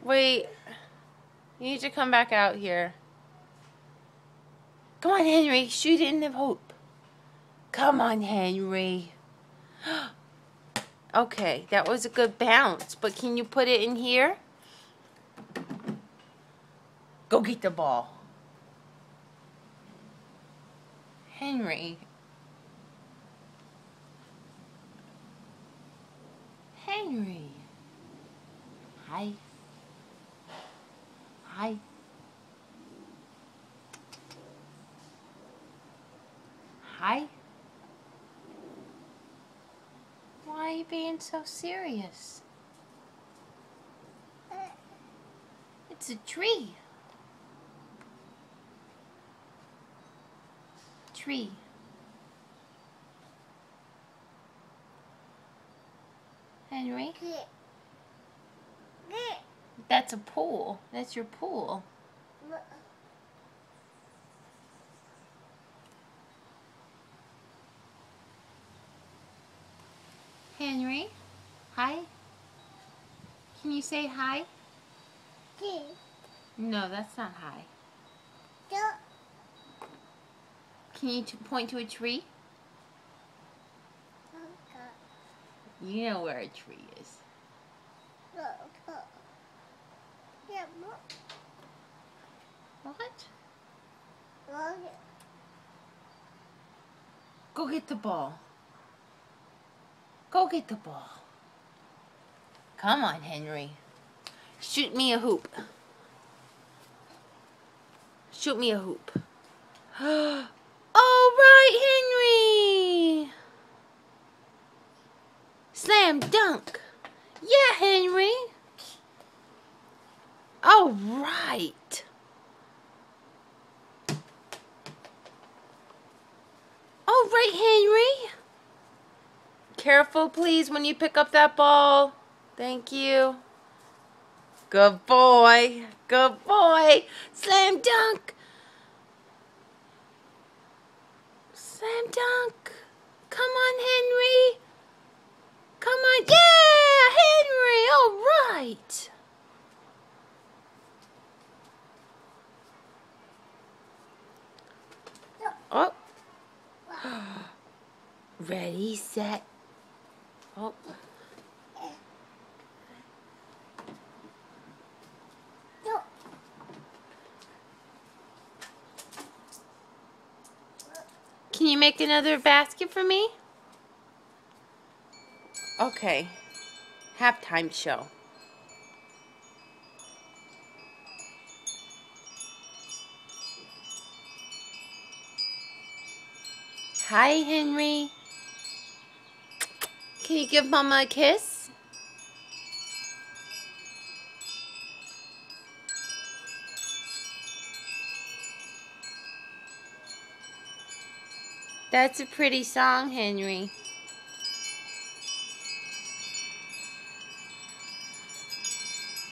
Wait. You need to come back out here. Come on, Henry. Shoot it in the hoop. Come on, Henry. Okay, that was a good bounce. But can you put it in here? Go get the ball. Henry. Henry. Hi. Hi. Hi. Why are you being so serious? It's a tree. Tree. Henry? That's a pool. That's your pool. Henry? Hi? Can you say hi? No, that's not hi. Can you point to a tree? You know where a tree is. What? Go get the ball. Go get the ball. Come on, Henry. Shoot me a hoop. Shoot me a hoop. All right, Henry. Slam dunk. Yeah, Henry. All right. All right, Henry. Careful, please, when you pick up that ball. Thank you. Good boy. Good boy. Slam dunk. Slam dunk. Come on, Henry. Come on. Yeah, Henry. All right. Oh. Ready, set. Oh. Can you make another basket for me? Okay. Halftime show. Hi, Henry. Can you give Mama a kiss? That's a pretty song, Henry.